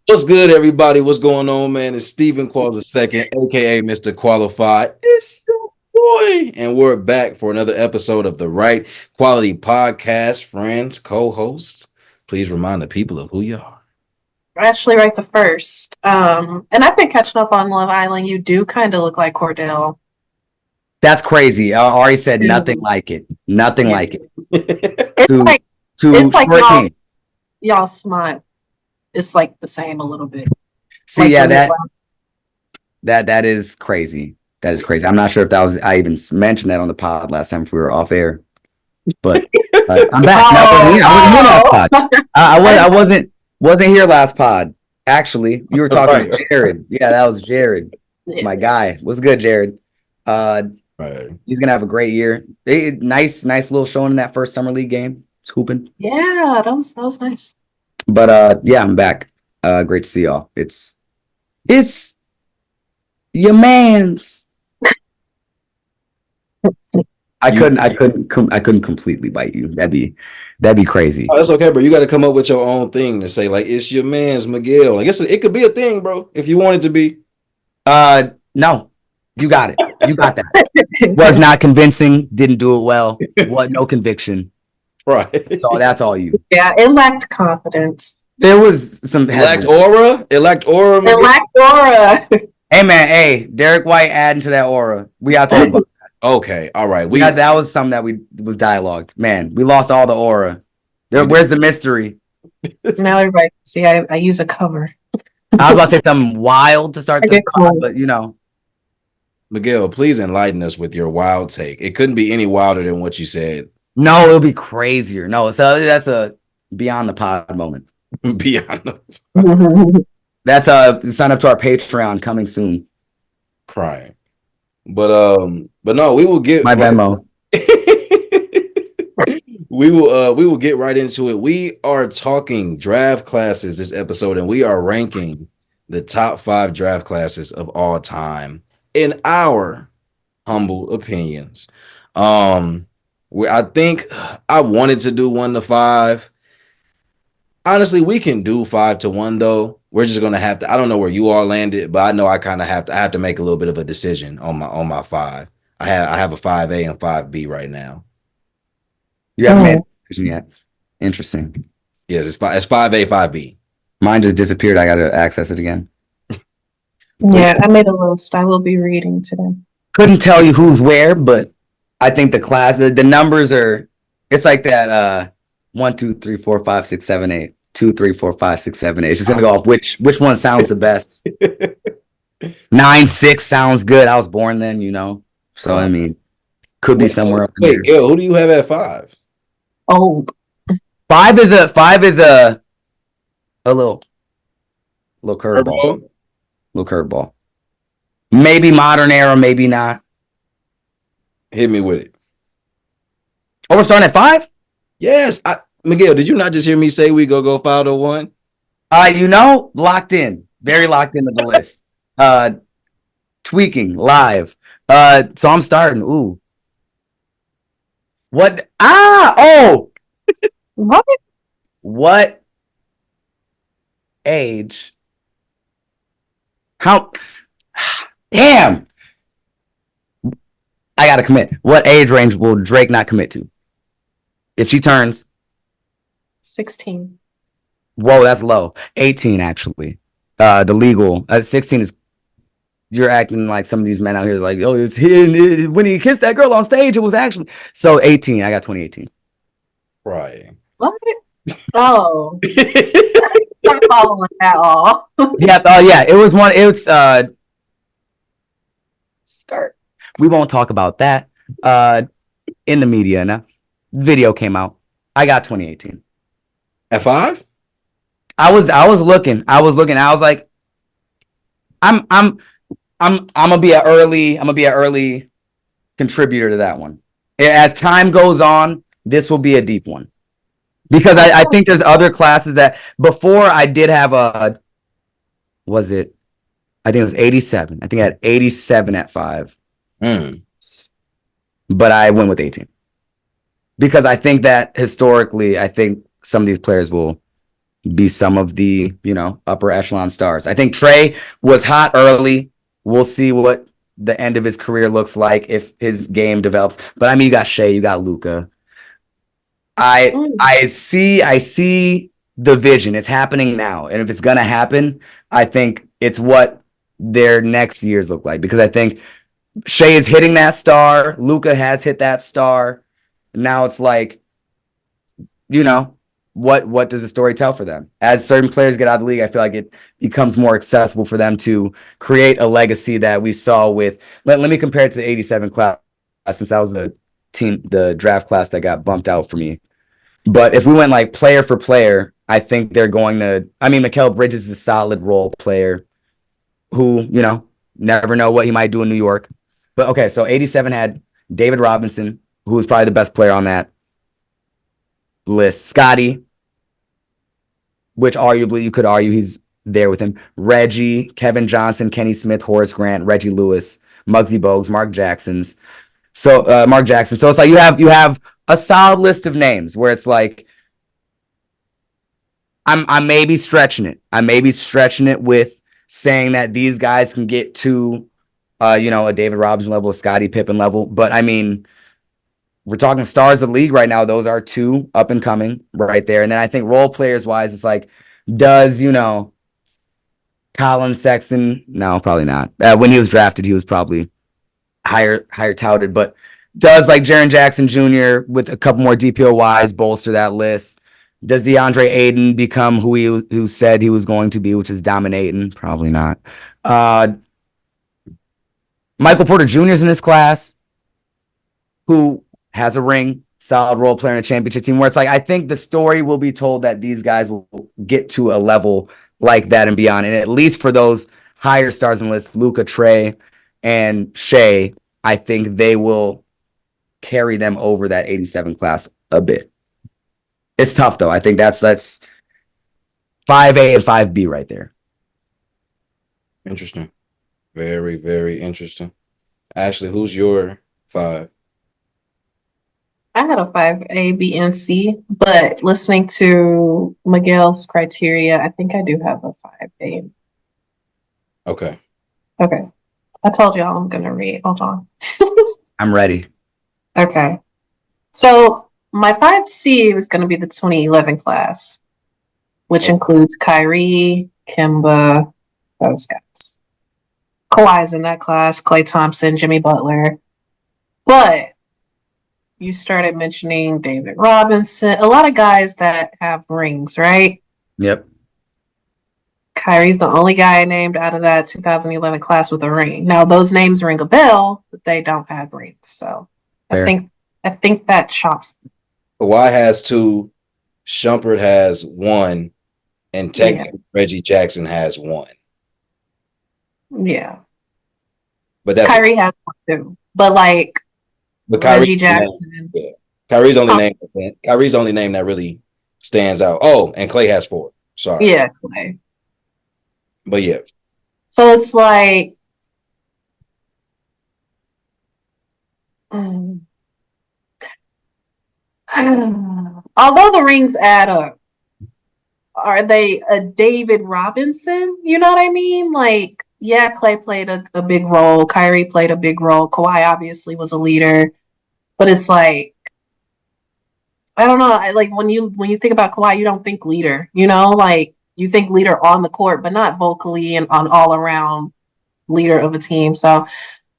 What's good, everybody? What's going on, man? It's Stephen Qualls II, aka Mr. Qualified. It's your boy, and we're back for another episode of the Wright Quality Podcast. Friends, co-hosts, please remind the people of who you are. Actually, right the first. And I've been catching up on Love Island. You do kind of look like Cordell. That's crazy. I already said nothing like it. Nothing like it. It's To like to short king. y'all smile. It's like the same a little bit. See, Like yeah, the- that is crazy. That is crazy. I'm not sure if I even mentioned that on the pod last time if we were off air. But I'm back. No, I wasn't here last pod. I wasn't here last pod. Actually, you were talking to Jared. Yeah, that was Jared. It's my guy. What's good, Jared? Right. He's gonna have a great year. Nice little showing in that first summer league game. It's hooping. Yeah, that was nice. But yeah, I'm back. Great to see y'all. It's your man's. I couldn't completely bite you. That'd be crazy. Oh, that's okay, bro. You got to come up with your own thing to say, like, it's your man's Miguel. I guess it could be a thing, bro, if you want it to be. No, you got it. You got that. Was not convincing. Didn't do it well. What? No conviction. Right. So that's all you. Yeah, it lacked confidence. There was some. It lacked aura. It lacked aura. It lacked aura. Hey man, hey, Derek White adding to that aura. We got to talk about that. Okay, all right. That was something that was dialogued. Man, we lost all the aura. Where's the mystery? Now everybody see I use a cover. I was about to say something wild to start the pod, but Miguel, please enlighten us with your wild take. It couldn't be any wilder than what you said. No, it'll be crazier. No, so that's a beyond the pod moment. Beyond the That's sign up to our Patreon coming soon. Crying. But no, we will get my Venmo. we will get right into it. We are talking draft classes this episode, and we are ranking the top 5 draft classes of all time in our humble opinions. I think I wanted to do 1 to 5. Honestly, we can do 5 to 1 though. We're just gonna have to. I don't know where you all landed, but I know I kind of have to. I have to make a little bit of a decision on my 5. I have a 5A and 5B right now. You haven't made a decision yet. Interesting. Yes, it's 5A, 5B. Mine just disappeared. I got to access it again. Yeah, I made a list. I will be reading today. Couldn't tell you who's where, but I think the numbers are. It's like that. 1, 2, 3, 4, 5, 6, 7, 8. 2, 3, 4, 5, 6, 7, 8. It's just gonna go off which one sounds the best. 9, 6 sounds good. I was born then, So I mean, could be somewhere up there. Wait, Gil, who do you have at 5? Oh, 5 is a little curveball. Little curveball. Maybe modern era, maybe not. Hit me with it. Oh, we're starting at 5? Yes. Miguel, did you not just hear me say we go 5 to 1? Locked in. Very locked into the list. Tweaking live. So I'm starting. Ooh. What? Oh. what? What age? How? Damn. I gotta commit. What age range will Drake not commit to? If she turns 16. Whoa, that's low. 18 actually. The legal 16 is. You're acting like some of these men out here like, oh, it's hidden. When he kissed that girl on stage, it was actually so 18. I got 2018. Right. What? Oh, not following at all. Yeah. Oh, yeah. It was one. It's skirt. We won't talk about that. In the media now. Video came out. I got 2018. At 5? I was looking. I was like, I'm gonna be an early contributor to that one. As time goes on, this will be a deep one. Because I think there's other classes that before I did have I think it was 87. I think I had 87 at 5. But I went with 18. Because I think that historically, I think some of these players will be some of the, upper echelon stars. I think Trey was hot early. We'll see what the end of his career looks like if his game develops. But I mean, you got Shea, you got Luca. I Mm. I see the vision. It's happening now. And if it's gonna happen, I think it's what their next years look like. Because I think Shea is hitting that star. Luca has hit that star. Now it's like, you know, what does the story tell for them? As certain players get out of the league, I feel like it becomes more accessible for them to create a legacy that we saw with. Let me compare it to the '87 class, since that was the draft class that got bumped out for me. But if we went like player for player, I think they're going to. I mean, Miguel Bridges is a solid role player who, never know what he might do in New York. But okay, so '87 had David Robinson, who was probably the best player on that list. Scotty, which arguably you could argue he's there with him. Reggie, Kevin Johnson, Kenny Smith, Horace Grant, Reggie Lewis, Muggsy Bogues, Mark Jackson. So it's like you have a solid list of names where it's like I may be stretching it. I may be stretching it with saying that these guys can get to a David Robinson level, a Scottie Pippen level. But I mean, we're talking stars of the league right now. Those are two up and coming right there. And then I think role players wise, it's like, does, Colin Sexton? No, probably not. When he was drafted, he was probably higher touted. But does like Jaren Jackson Jr. with a couple more DPOYs bolster that list? Does DeAndre Ayton become who said he was going to be, which is dominating? Probably not. Michael Porter Jr. is in this class, who has a ring, solid role player in a championship team, where it's like, I think the story will be told that these guys will get to a level like that and beyond. And at least for those higher stars in the list, Luka, Trey, and Shea, I think they will carry them over that '87 class a bit. It's tough though. I think that's 5A and 5B right there. Interesting. Very, very interesting. Ashley, who's your 5? I had a 5A, B, and C, but listening to Miguel's criteria, I think I do have a 5A. Okay. Okay. I told y'all I'm going to read. Hold on. I'm ready. Okay. So my 5C was going to be the 2011 class, which includes Kyrie, Kemba, those guys. Kawhi's in that class, Klay Thompson, Jimmy Butler. But you started mentioning David Robinson, a lot of guys that have rings, right? Yep. Kyrie's the only guy named out of that 2011 class with a ring. Now those names ring a bell, but they don't have rings. So Fair. I think that shocks. Kawhi has 2, Shumpert has 1, and technically Reggie Jackson has 1. Yeah. But that's Kyrie has one too. But like Reggie Jackson. Yeah. Kyrie's only name that really stands out. Oh, and Klay has 4. Sorry. Yeah, Klay. But yeah. So it's like although the rings add up, are they a David Robinson? You know what I mean? Like, yeah, Klay played a big role. Kyrie played a big role. Kawhi obviously was a leader. But it's like, I don't know. Like when you think about Kawhi, you don't think leader. Like you think leader on the court, but not vocally and on all around leader of a team. So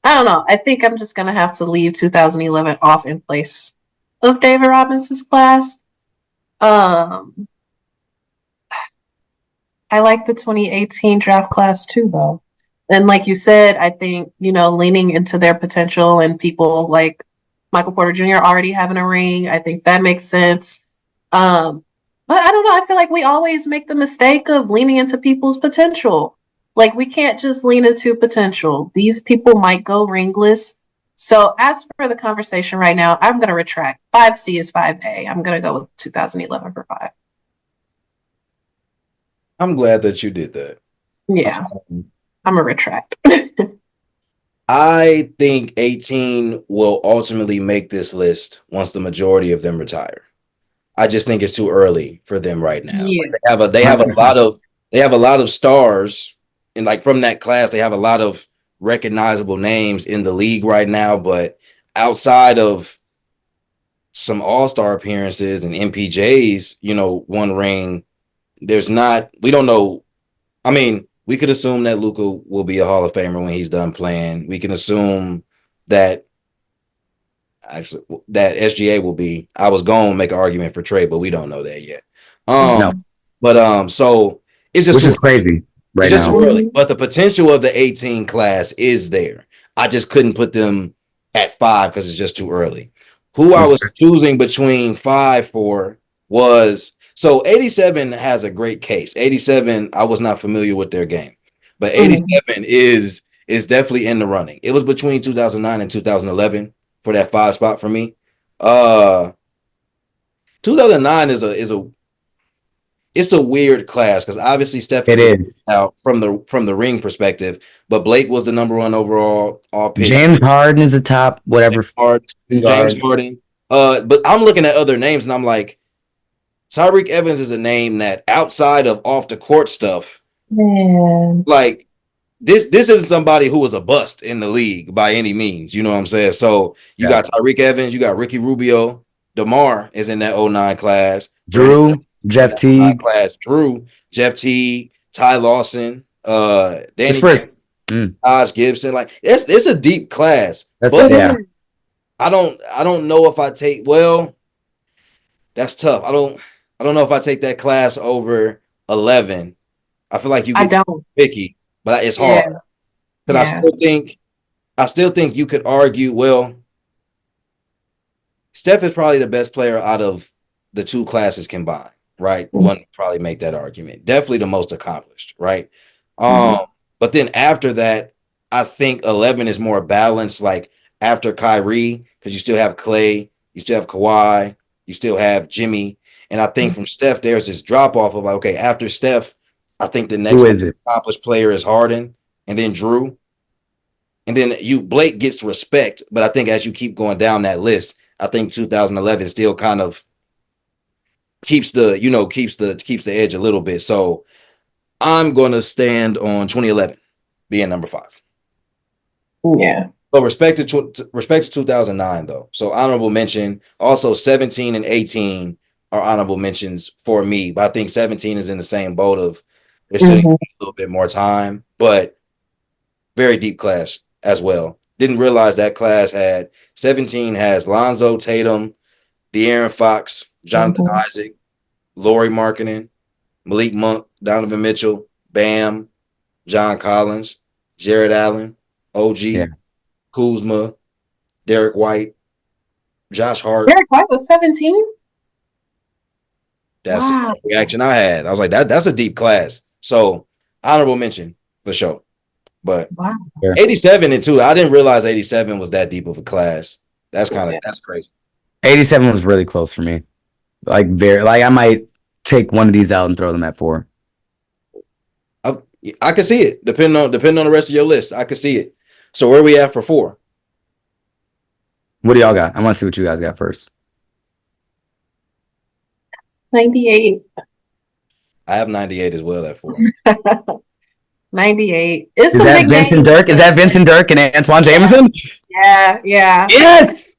I don't know. I think I'm just gonna have to leave 2011 off in place of David Robinson's class. I like the 2018 draft class too, though. And like you said, I think, leaning into their potential and people like Michael Porter Jr. already having a ring, I think that makes sense. But I don't know. I feel like we always make the mistake of leaning into people's potential. Like we can't just lean into potential. These people might go ringless. So as for the conversation right now, I'm going to retract. 5C is 5A. I'm going to go with 2011 for 5. I'm glad that you did that. Yeah, I'm a retract. I think 18 will ultimately make this list once the majority of them retire. I just think it's too early for them right now. Yeah. They have a 100%. lot of stars, and like from that class, they have a lot of recognizable names in the league right now. But outside of some all-star appearances and MPJs, one ring, there's not. We don't know. I mean, we could assume that Luka will be a Hall of Famer when he's done playing. We can assume that actually that SGA will be. I was going to make an argument for Trey, but we don't know that yet. No, So it's just which too is crazy it's right just too now. early. But the potential of the 18 class is there. I just couldn't put them at 5 because it's just too early. Who I was choosing between 5 for was so 87 has a great case. 87, I was not familiar with their game, but 87 is definitely in the running. It was between 2009 and 2011 for that 5 spot for me. 2009 is a it's a weird class because obviously Steph It is. out from the ring perspective, but Blake was the number 1 overall all pick. James Harden is the top, whatever. James Harden. But I'm looking at other names and I'm like, Tyreek Evans is a name that outside of off the court stuff, Man. like this isn't somebody who was a bust in the league by any means. You know what I'm saying? So you got Tyreek Evans, you got Ricky Rubio, DeMar is in that 09 class, Drew, Jeff Teague, Drew, Jeff Teague, Ty Lawson, Danny, Taj Gibson. Like it's a deep class, but I don't know if I take. Well, that's tough. I don't know if I take that class over 11. I feel like you get picky, but it's hard because I still think you could argue. Well, Steph is probably the best player out of the 2 classes combined, right? One would probably make that argument. Definitely the most accomplished, right? But then after that, I think 11 is more balanced. Like after Kyrie, because you still have Clay, you still have Kawhi, you still have Jimmy, and I think from Steph, there's this drop off of like, okay, after Steph, I think the next accomplished player is Harden, and then Drew, and then Blake gets respect. But I think as you keep going down that list, I think 2011 still kind of keeps the edge a little bit. So I'm going to stand on 2011 being number 5. Yeah. But respect to 2009 though. So honorable mention. Also 17 and 18 are honorable mentions for me. But I think 17 is in the same boat of there's still a little bit more time, but very deep class as well. Didn't realize that class had 17 has Lonzo, Tatum, De'Aaron Fox, Jonathan Isaac, Lauri Markkanen, Malik Monk, Donovan Mitchell, Bam, John Collins, Jared Allen, OG, Kuzma, Derek White, Josh Hart. Derek White was 17? That's the reaction I had. I was like, that's a deep class. So honorable mention for sure. But 87 and 2, I didn't realize 87 was that deep of a class. That's crazy. 87 was really close for me. Like I might take one of these out and throw them at 4. I can see it. Depending on the rest of your list, I can see it. So where are we at for 4? What do y'all got? I want to see what you guys got first. 98. I have 98 as well at 4. 98. Is that Vincent Dirk? Is that Vincent Dirk and Antoine Jameson? Yeah. Yes.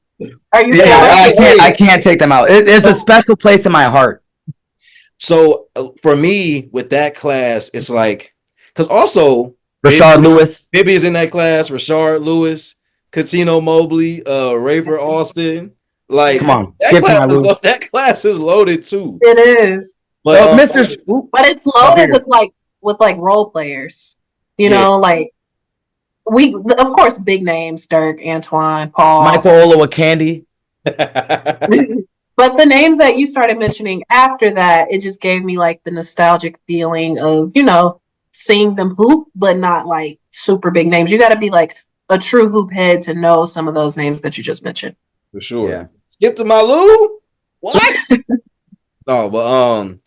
Are you? I can't take them out. It's a special place in my heart. So for me, with that class, it's like because also Rashard Lewis, Bibby is in that class. Rashard Lewis, Coutinho Mobley, Rafer Alston. Like, come on, that class is loaded too. It is, but but it's loaded with role players. You know, like we of course big names: Dirk, Antoine, Paul, Michael Olowokandi. But the names that you started mentioning after that, it just gave me like the nostalgic feeling of seeing them hoop, but not like super big names. You got to be like a true hoop head to know some of those names that you just mentioned. For sure. Yeah. Skip to Malou? What? No,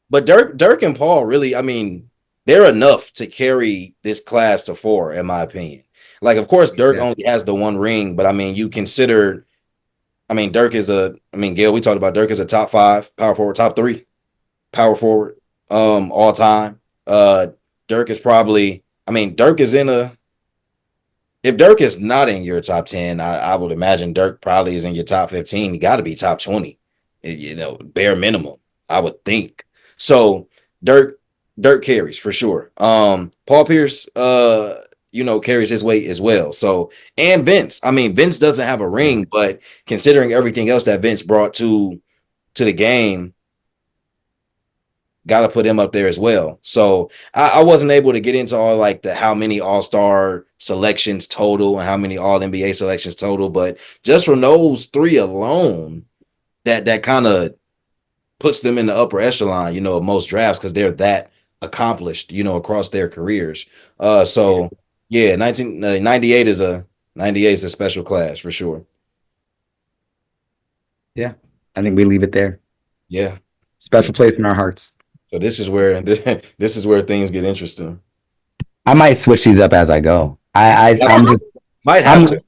but Dirk and Paul really, I mean, they're enough to carry this class to 4, in my opinion. Like, of course, Dirk only has the 1 ring, but I mean, you consider I mean, Gail, we talked about Dirk is a top 5 power forward, top 3 power forward, all time. Dirk is probably, Dirk is in a, if Dirk is not in your top 10, I would imagine Dirk probably is in your top 15. He got to be top 20, bare minimum, I would think. So Dirk, Dirk carries for sure. Paul Pierce, carries his weight as well. So, and Vince, Vince doesn't have a ring, but considering everything else that Vince brought to the game, got to put him up there as well. So I wasn't able to get into all like the how many All-Star selections total and how many All NBA selections total, but just from those 3 alone, that kind of puts them in the upper echelon, of most drafts because they're that accomplished, across their careers. So yeah, 1998 is a special class for sure. Yeah, I think we leave it there. Yeah, special place in our hearts. So this is where things get interesting. I might switch these up as I go. I'm just might have to.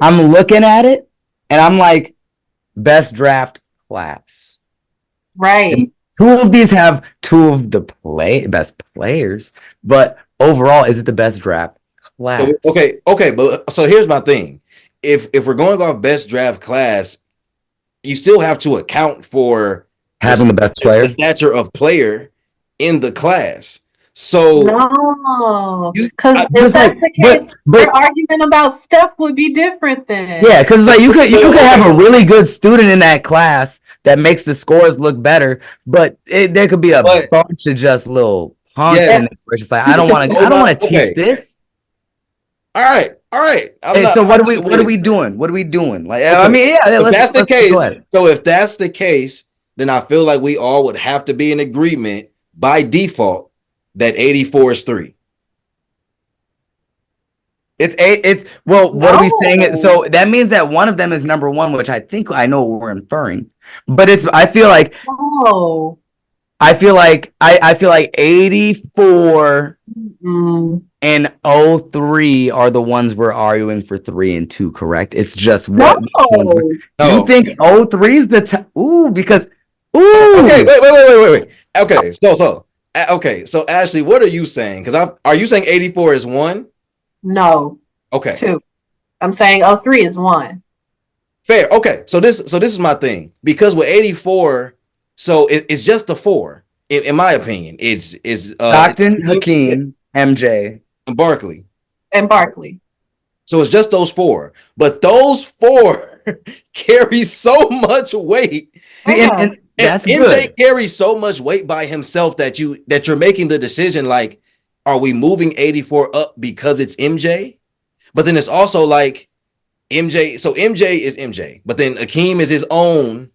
I'm looking at it and I'm like, best draft class. Right. And 2 of these have 2 of the best players, but overall, is it the best draft class? Okay, but so here's my thing. If we're going off best draft class, you still have to account for having the best player, the stature of player in the class. So no, because if that's the case, your argument about Steph would be different then. Yeah, because like you could have a really good student in that class that makes the scores look better, but there could be a bunch of just little punks in it where it's just like I don't want to teach this. All right. So what are we doing? What are we doing? Like if that's the case. So if that's the case, then I feel like we all would have to be in agreement by default that 84 is 3. What are we saying? So that means that one of them is number 1, which I think I know what we're inferring. But I feel like 84 and 03 are the ones we're arguing for 3 and 2, correct? It's just what you think 03 is the because okay, wait. Okay, so Ashley, what are you saying? Because are you saying 84 is 1? No. Okay. 2. I'm saying 03 is 1. Fair. Okay. So this is my thing. Because with 84, so it's just the 4. In my opinion. It's Stockton, Hakeem, MJ, and Barkley. So it's just those 4. But those 4 carry so much weight. See, and that's MJ good. carries so much weight by himself that you're making the decision like, are we moving 84 up because it's MJ? But then it's also like MJ. So MJ is MJ, but then Hakeem is his own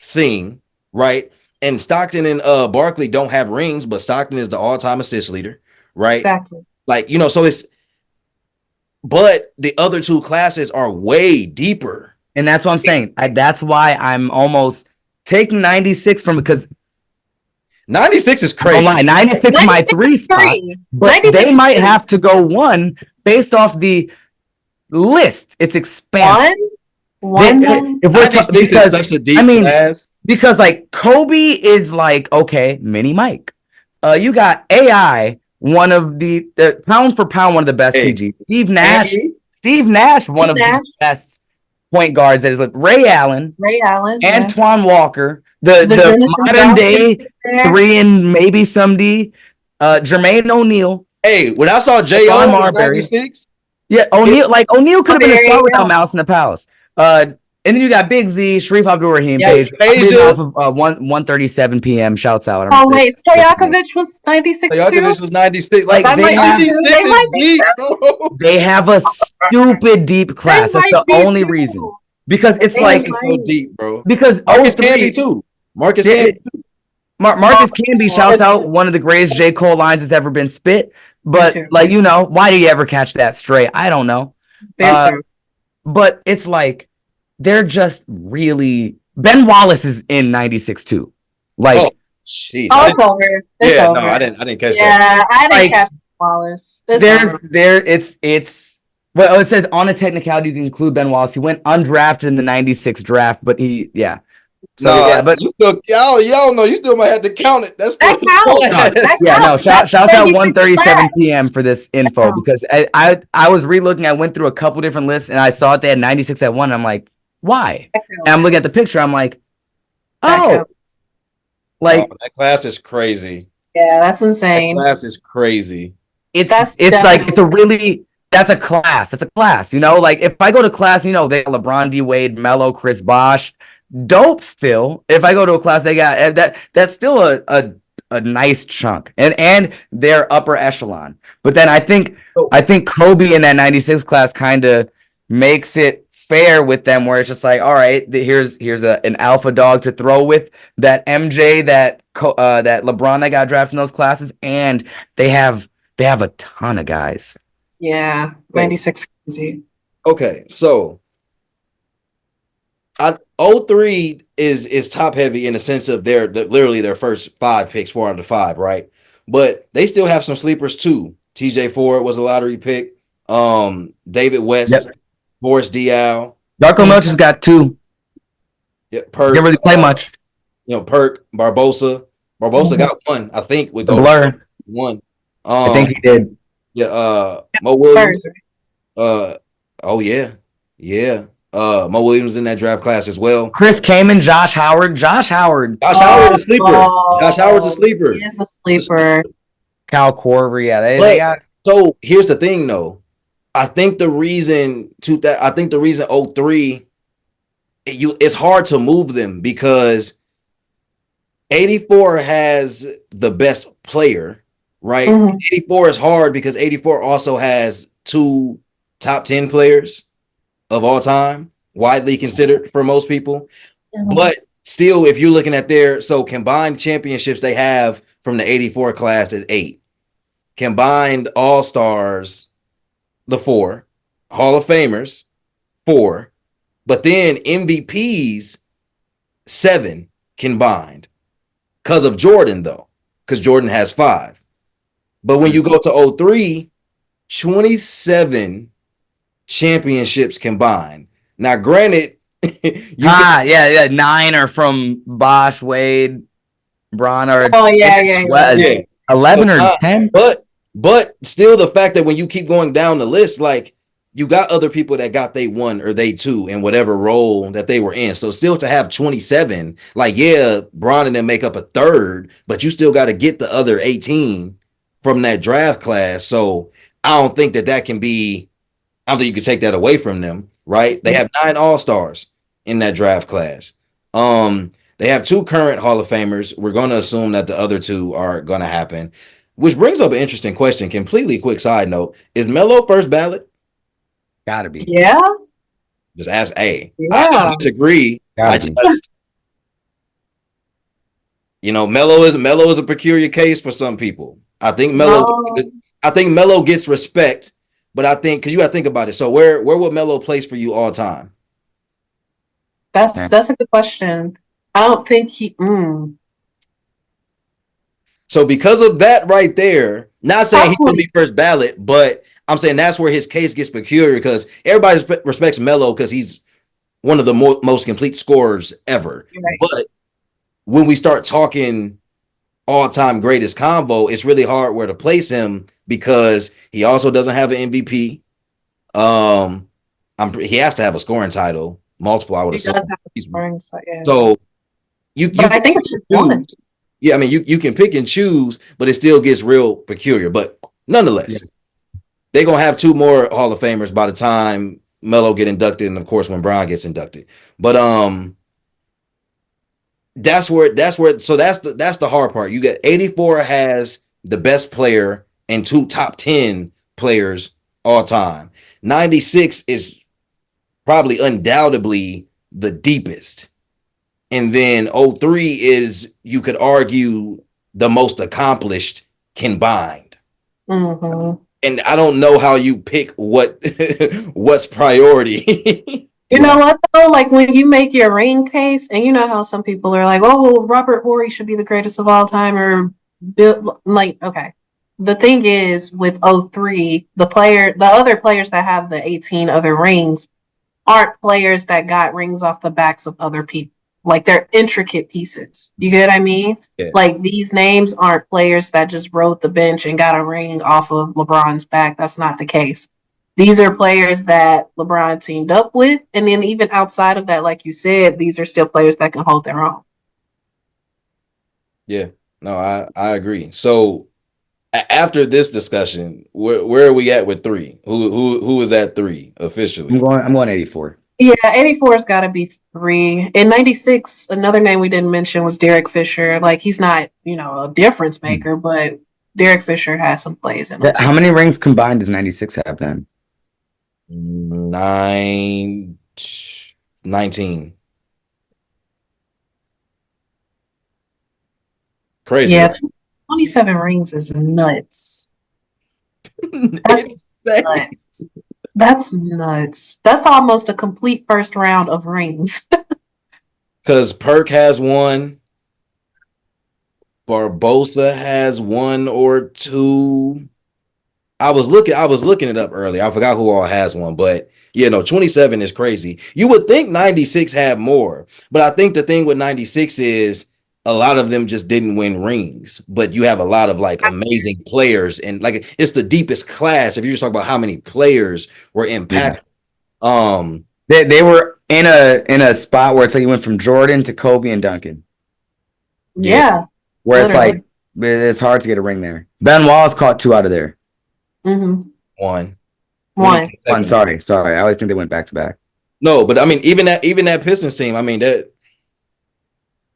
thing, right? And Stockton and Barkley don't have rings, but Stockton is the all-time assist leader, right? Exactly. Like, so it's, but the other 2 classes are way deeper. And that's what I'm saying. That's why I'm almost taking 96 from because 96 is crazy. Don't lie, 96 is my 3 spot, but they might have to go 1 based off the list. It's expansive. One. If we're talking, this is such a deep class. Because like Kobe is like okay, mini Mike. You got AI, one of the pound for pound, one of the best PG. Steve Nash, one of the best point guards that is like Ray Allen, Antoine Walker, the modern day 3 and maybe some D, Jermaine O'Neal. Hey, when I saw J.O. 96, O'Neal could have been a star without Mouse in the Palace. And then you got Big Z, Sharif Abdul-Rahim, Page off of 1:37 p.m. Shouts out. Oh wait, Stojakovic was 96 too. Stojakovic was 96. Like they have a stupid deep class. That's the only reason. Because it's like so deep, bro. Because Marcus Camby too. Marcus Camby shouts out one of the greatest J. Cole lines that's ever been spit. But why did he ever catch that straight? I don't know. But it's like they're just really Ben Wallace is in 96 too. Like it's over. It's over. No, I didn't catch that. Yeah, I didn't catch Wallace. It's Well, it says on a technicality, you can include Ben Wallace. He went undrafted in the 96 draft, but yeah. So No, yeah, but you still, y'all know you still might have to count it. That's still That counts. no, That yeah, no. counts. That's Shout out 96 class. 1:37 p.m. for this That info counts. because I was relooking. I went through a couple different lists and I saw it. They had 96 at one. I'm like, why? That And I'm looking at the counts. picture. I'm like, That oh, counts. no, like that class is crazy. Yeah, that's That insane. class is crazy. That's it's like it's definitely a really that's a class. It's a class. Like if I go to class, they got LeBron, D Wade, Melo, Chris Bosh, dope. Still, if I go to a class, they got that's still a nice chunk, and they're upper echelon. But then So, I think Kobe in that 96 class kind of makes it fair with them, where it's just like, all right, here's an alpha dog to throw with that MJ, that LeBron that got drafted in those classes, and they have a ton of guys. yeah, okay, 96 crazy. okay, so '03 is top heavy in the sense of literally their first 5 picks, 4 out of 5, right? But they still have some sleepers too. TJ Ford was a lottery pick. David West, Yep. Boris Diaw, Darko Mhm. Milch's got 2. yeah, Didn't Perk, really play much. Perk, Barbosa. Barbosa Mhm. got 1, I think, with The Golden State. Blur. 1. I think he did. Yeah, Mo Williams. Spurs, right? Uh, oh yeah, yeah. Mo Williams in that draft class as well. Chris Kaman, Josh Howard. Josh Howard. Josh Howard a sleeper. Josh Howard's a He sleeper. is a sleeper. Cal Korver. Yeah, they But got. so here's the thing, though. I think the reason to that, I think the reason '03, it's hard to move them because '84 has the best player, right? Mhm. '84 is hard because '84 also has 2 top 10 players of all time, widely considered for most people. Mhm. But still, if you're looking at their combined championships, they have from the '84 class is 8. Combined All Stars, the 4. Hall of Famers, 4. But then MVPs, 7 combined. Because of Jordan, though. Because Jordan has 5. But when you go to '03, 27 championships combined. Now, granted, you can Yeah. 9 are from Bosh, Wade, Braun, or Oh yeah. 12, yeah. 11 or 10. But still, the fact that when you keep going down the list, like you got other people that got they 1 or they 2 in whatever role that they were in. So still to have 27, like yeah, Braun and them make up a third, but you still got to get the other 18 from that draft class. So I don't think that can be. I don't think you can take that away from them, right? They have 9 All-Stars in that draft class. They have 2 current Hall of Famers. We're going to assume that the other 2 are going to happen, which brings up an interesting question. Completely quick side note: is Melo first ballot? Gotta be. Yeah. Just ask A. I Yeah. don't disagree. I Gotta be. just, Melo is a peculiar case for some people. I think No. Melo gets respect, but I think because you got to think about it. So where would Melo place for you all time? That's a good question. I don't think So because of that right there, not saying he's gonna probably be first ballot, but I'm saying that's where his case gets peculiar because everybody respects Melo because he's one of the most complete scorers ever. right. But when we start talking all-time greatest combo, it's really hard where to place him because he also doesn't have an MVP. He has to have a scoring title, multiple. I would He assume. does have the scoring, so yeah. So you But I can think it's just choose. one. Yeah, I mean you can pick and choose, but it still gets real peculiar. But nonetheless, they're gonna have 2 more Hall of Famers by the time Melo get inducted, and of course when Brown gets inducted. But that's the hard part. You get '84 has the best player and 2 top 10 players all time. '96 is probably undoubtedly the deepest. And then '03 is, you could argue, the most accomplished combined. Mm-hmm. And I don't know how you pick what's priority. You know what though? Like when you make your ring case, and you know how some people are like, "Oh, Robert Horry should be the greatest of all time," or Bill. Like, okay, the thing is with '03, the other players that have the 18 other rings aren't players that got rings off the backs of other people. Like they're intricate pieces. You get what I mean? Yeah. Like these names aren't players that just rode the bench and got a ring off of LeBron's back. That's not the case. These are players that LeBron teamed up with. And then even outside of that, like you said, these are still players that can hold their own. Yeah. No, I agree. So after this discussion, where are we at with three? Who is at three officially? I'm going 84. Yeah, 84's got to be three. In 96, another name we didn't mention was Derek Fisher. Like, he's not, a difference maker, but Derek Fisher has some plays in him How too. many rings combined does 96 have then? 19. Crazy, Yeah, right? 27 rings is nuts. That's nuts. That's nuts. That's almost a complete first round of rings. Because Perk has one. Barbosa has one or two. I was looking it up earlier. I forgot who all has one, but 27 is crazy. You would think 96 had more, but I think the thing with 96 is a lot of them just didn't win rings, but you have a lot of like amazing players, and like it's the deepest class if you just talk about how many players were impactful. Yeah. They were in a spot where it's like you went from Jordan to Kobe and Duncan. Yeah. Where it's literally. like it's hard to get a ring there. Ben Wallace caught two out of there. Mm-hmm. One. One. Sorry. I always think they went back to back. No, but I mean, even that Pistons team, I mean that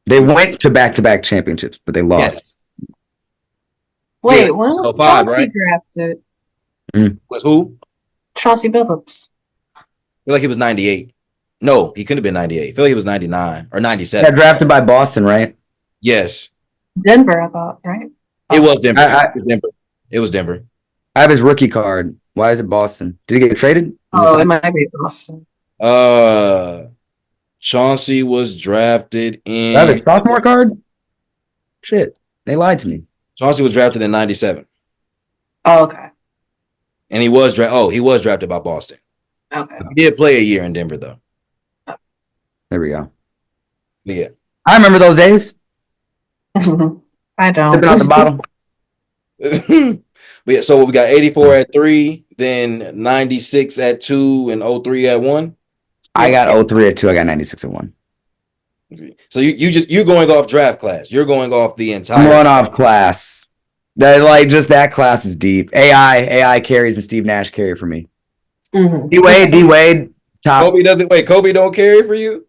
they went to back championships, but they lost. Yes. Wait, when was Chauncey drafted? Was who? Chauncey Billups. I feel like he was 98. No, he couldn't have been 98. I feel like he was 99 or 97. Got drafted by Boston, right? Yes. Denver, I thought, right? It was Denver. It was Denver. I have his rookie card. Why is it Boston? Did he get traded? It might be Boston. Chauncey was drafted in. I have his sophomore card? Shit. They lied to me. Chauncey was drafted in 97. Oh, okay. And he was drafted by Boston. Okay. He did play a year in Denver, though. There we go. Yeah. I remember those days. I don't. Sipping out the bottle. But yeah, so we got 84 at 3, then 96 at 2, and 03 at 1. I got 03 at 2. I got 96 at 1. So you're going off draft class. You're going off the entire. I'm going off class. That class is deep. AI carries and Steve Nash carry for me. Mm-hmm. D Wade top. Kobe don't carry for you.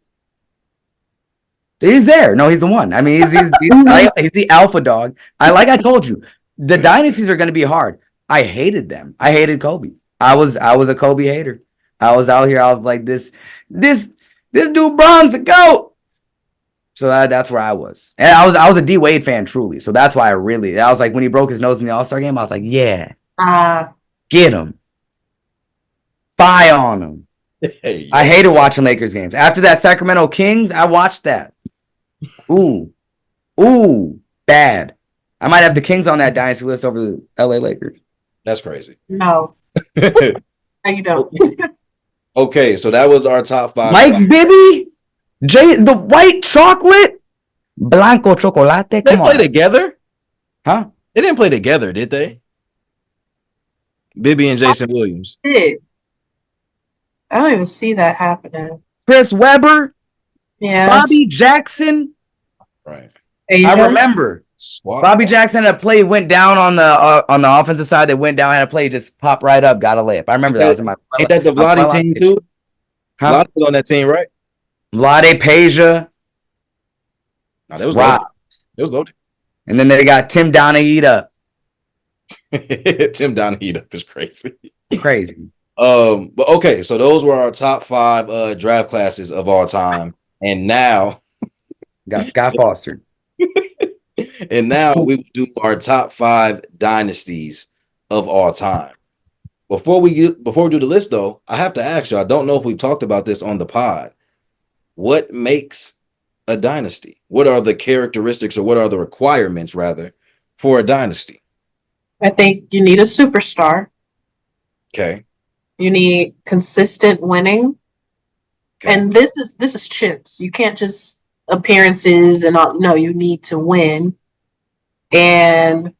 He's there. No, he's the one. I mean, he's the alpha dog. I told you, the dynasties are going to be hard. I hated them. I hated Kobe. I was a Kobe hater. I was out here. I was like, this dude Bron's a GOAT. So that's where I was. And I was a D Wade fan, truly. So that's why I was like, when he broke his nose in the All-Star game, I was like, yeah, get him. Fire on him. Hey, I hated watching Lakers games. After that Sacramento Kings, I watched that. Ooh, bad. I might have the Kings on that dynasty list over the LA Lakers. That's crazy. No. No, you don't. Okay, so that was our top 5. Mike Bibby, the white chocolate, blanco chocolate. They play together? Huh? They didn't play together, did they? Bibby and Jason Williams. I don't even see that happening. Chris Webber, Yeah. Bobby Jackson. Right. Asia. I remember. Swap. Bobby Jackson had a play, went down on the offensive side. They went down, had a play, just pop right up, got a layup. I remember that was in my. Ain't that the Vladdy team too? Huh? Vladdy was on that team, right? Vlade Peja. No, that was Wow. loaded. It was loaded. And then they got Tim Donaghy. Tim Donaghy is crazy. Crazy. But okay, so those were our top 5 draft classes of all time, and now Got Scott Foster. And now we will do our top 5 dynasties of all time. Before we do the list, though, I have to ask you, I don't know if we've talked about this on the pod. What makes a dynasty? What are the characteristics, or what are the requirements, rather, for a dynasty? I think you need a superstar. Okay. You need consistent winning. Okay. And this is chips. You can't just appearances and all. No, you need to win. And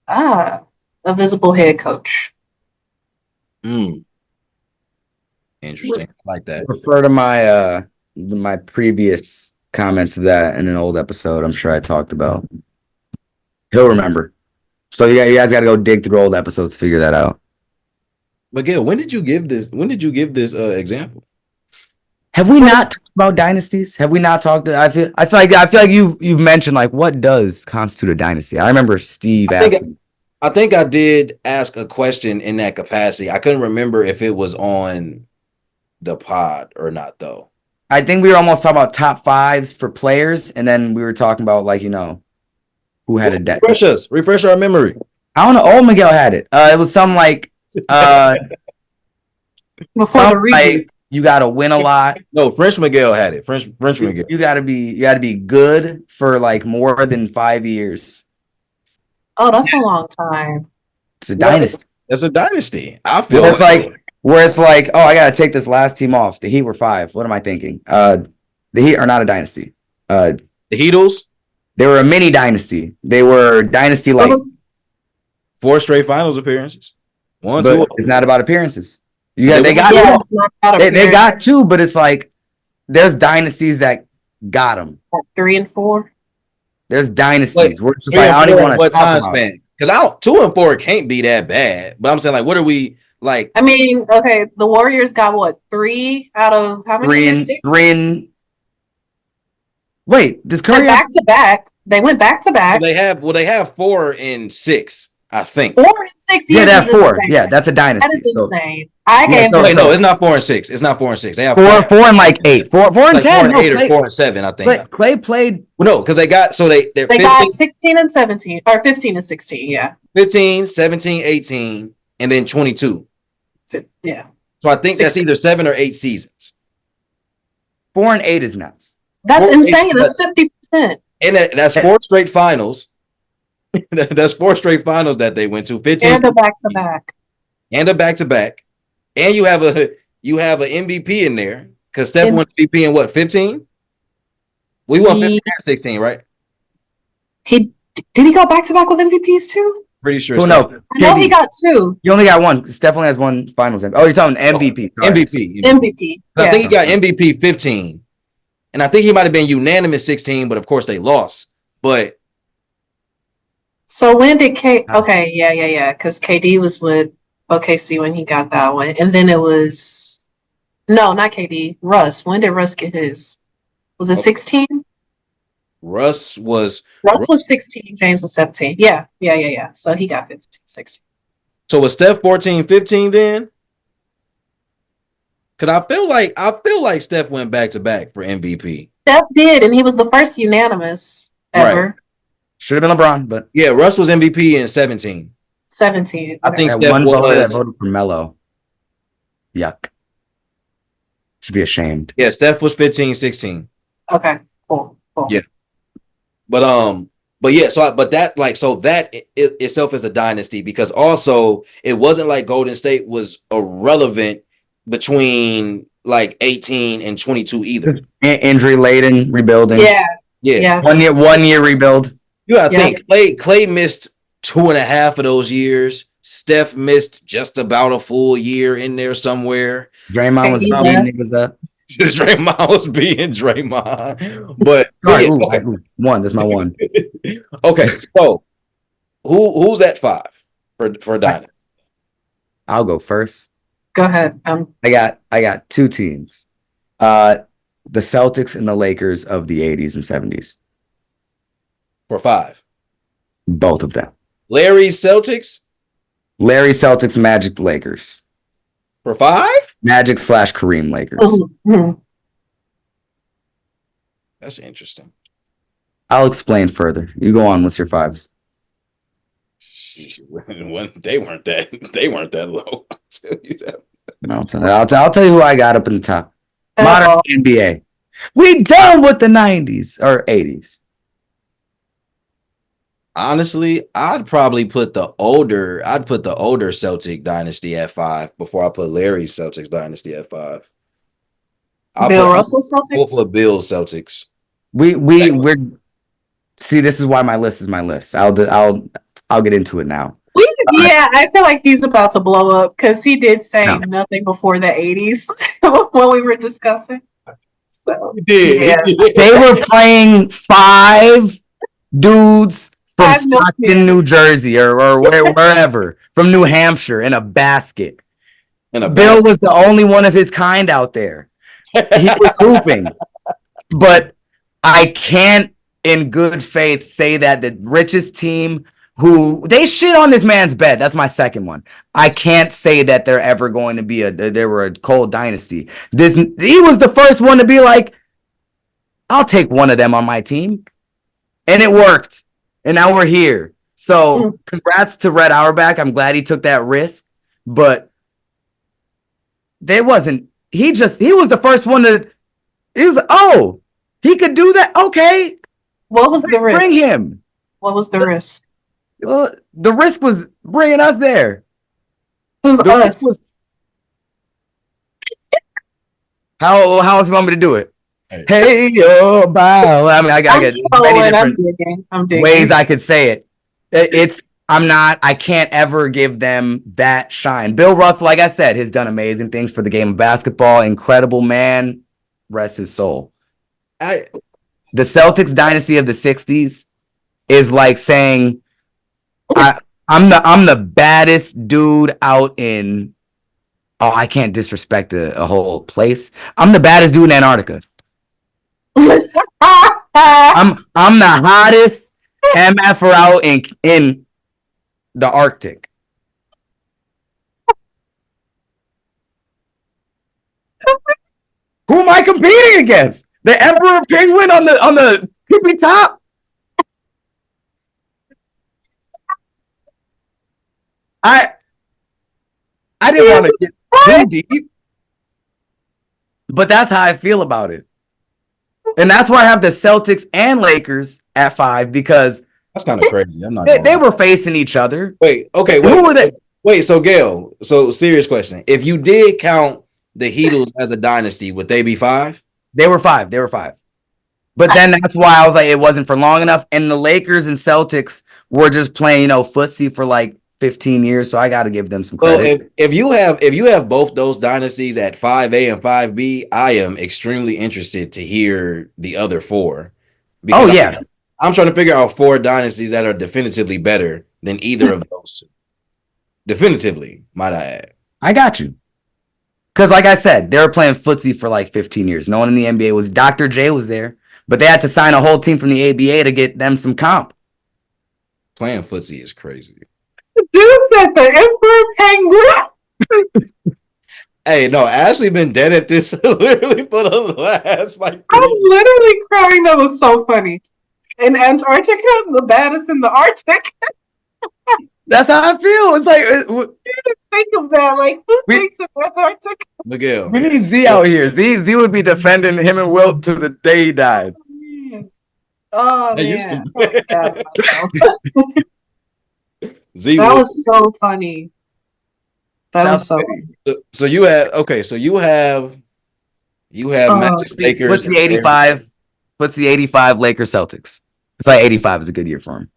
a visible head coach. Mm, interesting. I like that. Refer to my previous comments of that in an old episode. I'm sure I talked about. He'll remember. So yeah, you guys got to go dig through old episodes to figure that out. Miguel, when did you give this? When did you give this example? Have we not talked about dynasties? Have we not talked? I feel like you've mentioned like what does constitute a dynasty. I remember Steve asking. I think I did ask a question in that capacity. I couldn't remember if it was on the pod or not, though. I think we were almost talking about top fives for players, and then we were talking about like who had a debt. Refresh our memory. I don't know. Oh, Miguel had it. It was some like Before the reboot. like you got to win a lot. No, French Miguel had it. French Miguel. You got to be good for like more than 5 years. Oh, that's a long time. It's a dynasty. It's a dynasty. I feel where it's like, oh, I got to take this last team off. The Heat were 5. What am I thinking? The Heat are not a dynasty. the Heatles. They were a mini dynasty. They were dynasty like 4 straight finals appearances. One, but two. it's not about appearances. They Yeah, got it's not about they got appearance. 2, but it's like there's dynasties that got them. 3 and 4. There's dynasties Like, where it's just like I don't even want to talk about. Because 2 and 4 can't be that bad. But I'm saying, like, what are we like? I mean, okay, the Warriors got what, 3 out of how many? 3 and wait, does Curry back to back? They went back to back. They have 4 and 6, I think. 4 and 6 years. Yeah, they have 4. Insane. Yeah, that's a dynasty. That is So, insane. I gave so- them No, it's not 4 and 6. It's not 4 and 6. They have 4 and like 8. 4 and like 10. 4 and 8 No, or 4 and 7, I think. Clay played. Well, no, because they got they're They 15, got 16 and 17 or 15 and 16. Yeah, 15, 17, 18, and then 22. yeah. So I think that's either 7 or 8 seasons. 4 and 8 is nuts. That's 4 and 8, insane. That's 50%. And that's 4 straight finals. That's 4 straight finals that they went to. 15 And a back to back. and a back to back, and you have an MVP in there because Steph won MVP in what 15? We won 15 and 16, right? Did he go back to back with MVPs too? Pretty sure. Oh no, I know he got 2 You only got 1. Steph only has 1 finals MVP. Oh, you're talking MVP. Sorry. MVP. MVP. I think he got MVP 15, and I think he might have been unanimous 16, but of course they lost. But So when did Okay, yeah. Because KD was with OKC when he got that one, and then it was no, not KD. Russ. When did Russ get his? Was it 16? Russ was 16. James was 17. Yeah. So he got 15, 16. So was Steph 14, 15 then? Because I feel like Steph went back to back for MVP. Steph did, and he was the first unanimous ever. Right. Should have been LeBron, but Yeah, Russ was MVP in 17. 17. I think that Steph one voter that was. voted for Melo. Yuck. Should be ashamed. Yeah, Steph was 15, 16. Okay. Cool. Yeah. But that itself is a dynasty because also it wasn't like Golden State was irrelevant between like 18 and 22 either. Injury laden, rebuilding. Yeah. 1 year rebuild. You gotta think Clay missed 2.5 of those years. Steph missed just about a full year in there somewhere. Draymond was beating niggas up. Draymond was being Draymond. But Sorry, okay. One. That's my one. Okay, so who's at 5 for Dynasty? I'll go first. Go ahead. I got 2 teams. The Celtics and the Lakers of the 80s and 70s. For 5. Both of them. Larry's Celtics? Larry Celtics, Magic Lakers. For 5? Magic / Kareem Lakers. Mm-hmm. That's interesting. I'll explain further. You go on. What's your 5s? They weren't that low. I'll tell you that. I'll tell you who I got up in the top. Modern NBA. We done with the 90s or 80s. Honestly, I'd put the older Celtic dynasty at 5 before I put Larry's Celtics dynasty at 5. Bill I'm Russell going Celtics. for Bill's Celtics. We're see. This is why my list is my list. I'll get into it now. Yeah, I feel like he's about to blow up because he did say No. nothing before the 80s when we were discussing. So He did. yeah, He did. They were playing 5 dudes from I have no Stockton, fear. New Jersey, or wherever, from New Hampshire in a basket. In a Bill bad. was the only one of his kind out there. He was hooping. But I can't, in good faith, say that the richest team who they shit on this man's bed. That's my second one. I can't say that they're ever going to be they were a cold dynasty. He was the first one to be like, I'll take one of them on my team. And it worked. And now we're here. So congrats to Red Auerbach. I'm glad he took that risk. But they wasn't, he was the first one to, he was, oh, he could do that. Okay. What was the risk? Bring him. What was the risk? Well, the risk was bringing us there. Who's The risk us? was, how else you want me to do it? Hey, yo, bow. I mean, I got many different I'm digging. ways I could say it. I can't ever give them that shine. Bill Russell, like I said, has done amazing things for the game of basketball. Incredible man. Rest his soul. The Celtics dynasty of the 60s is like saying, I'm the baddest dude out in, oh, I can't disrespect a whole place. I'm the baddest dude in Antarctica. I'm the hottest MFer out in the Arctic. Who am I competing against? The Emperor Penguin on the tippy top? I didn't want to get too deep, but that's how I feel about it. And that's why I have the Celtics and Lakers at 5 because That's kind of crazy. I'm not. they were facing each other. Wait. Okay. Who were they? Wait. So Gail. So serious question. If you did count the Heatles as a dynasty, would they be 5? They were 5. But then that's why I was like, it wasn't for long enough. And the Lakers and Celtics were just playing, footsie for like 15 years. So I got to give them some credit. Well, if you have both those dynasties at 5A and 5B, I am extremely interested to hear the other 4. Oh yeah, I'm trying to figure out 4 dynasties that are definitively better than either of those 2. Definitively, might I add. I got you. Because like I said, they were playing footsie for like 15 years. No one in the NBA was. Dr. J was there, but they had to sign a whole team from the ABA to get them some comp. Playing footsie is crazy. Dude said the Emperor Penguin. Hey, no, Ashley been dead at this literally for the last like 3 I'm literally crying. That was so funny. In Antarctica, the baddest in the Arctic. That's how I feel. It's like Think of that. Like, who thinks of Antarctica? Miguel. we need Z out here. Z would be defending him and Wilt to the day he died. Oh, Hey, man. Z That was so funny. That was so funny. So you have Magic Lakers. What's the 85? What's the 85 Lakers Celtics? I feel like 85 is a good year for him.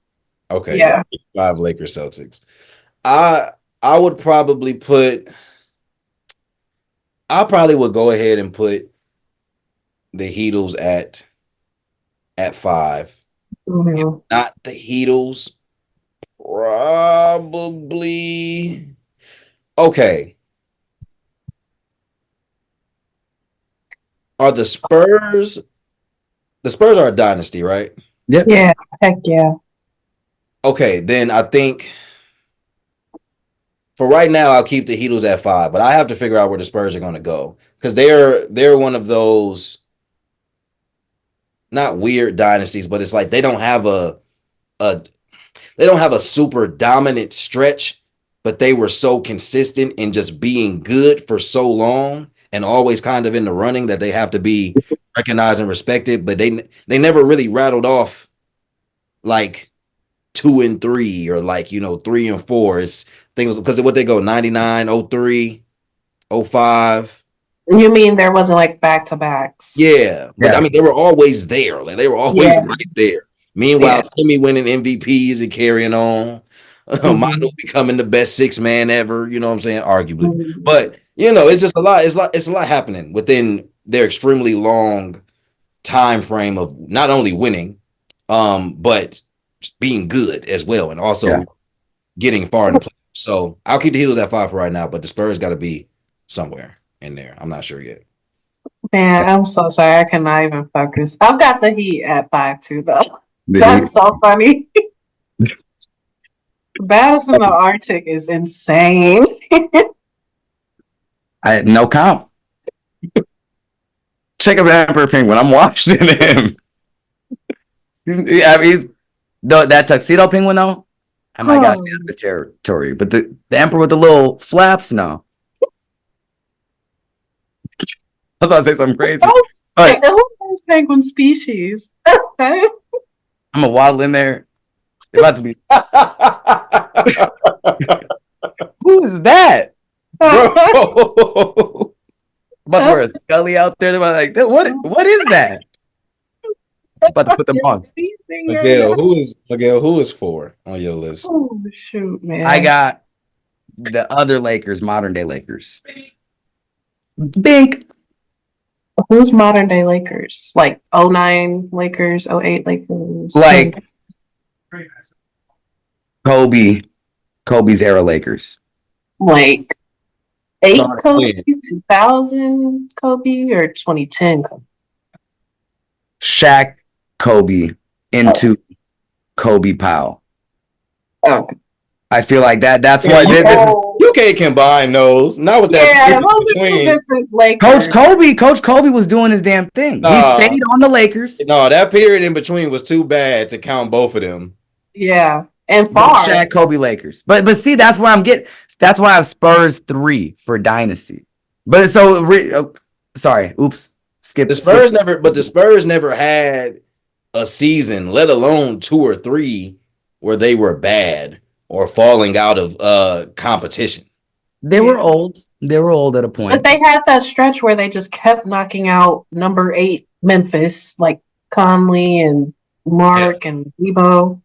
Okay, Yeah. 5 Lakers Celtics. I would probably put. I probably would go ahead and put the Heatles at 5. Mm-hmm. Not the Heatles. Probably. Okay. Are the Spurs? The Spurs are a dynasty, right? Yep. Yeah. Heck yeah. Okay, then I think for right now I'll keep the Heatles at 5, but I have to figure out where the Spurs are going to go because they're one of those not weird dynasties, but it's like they don't have a super dominant stretch, but they were so consistent in just being good for so long and always kind of in the running that they have to be recognized and respected, but they never really rattled off like 2-3 or like 3-4. It's things because what they go 99, 03, 05. You mean there wasn't like back to backs? Yeah, but I Yeah. mean they were always there. Like they were always Yeah, right there. Meanwhile, yeah. Timmy winning MVPs and carrying on. Manu Mhm. becoming the best six man ever. You know what I'm saying? Arguably, Mhm. but it's just a lot. It's a lot happening within their extremely long time frame of not only winning, but being good as well, and Yeah. also getting far in the playoffs. So I'll keep the Heatles at 5 for right now, but the Spurs got to be somewhere in there. I'm not sure yet. Man, I'm so sorry. I cannot even focus. I've got the Heat at 5 too, though. The Heat. That's so funny. Battles in the Arctic is insane. No comp. Check up Emperor Penguin. I'm watching him. He's that tuxedo penguin though. I might gotta stay out of his territory. But the emperor with the little flaps, no. I was about to say something crazy. All right, Who knows penguin species? I'm gonna waddle in there. They're about to be. Who is that? Bro. About to wear a Scully out there. They're about to like, what is that? About to put them on. Miguel, who is 4 on your list? Oh shoot, man. I got the other Lakers, modern day Lakers. Bink. Who's modern day Lakers? Like '09 Lakers, '08 Lakers. Like Kobe's era Lakers. Like 8 Start Kobe, playing. 2000 Kobe, or 2010 Kobe? Shaq, Kobe into Kobe Powell. Oh, I feel like that's Yeah, why you can't combine those. Not with that. yeah, those are two different Coach Lakers. Kobe was doing his damn thing. He stayed on the Lakers. No, that period in between was too bad to count both of them. Yeah, and But far. Shaq, Kobe, Lakers. But see, that's where I'm getting. That's why I have Spurs 3 for dynasty. But so sorry, oops, skip. The Spurs never had a season, let alone 2 or 3, where they were bad or falling out of competition. They were old. They were old at a point. But they had that stretch where they just kept knocking out number 8 Memphis, like Conley and Mark and Debo.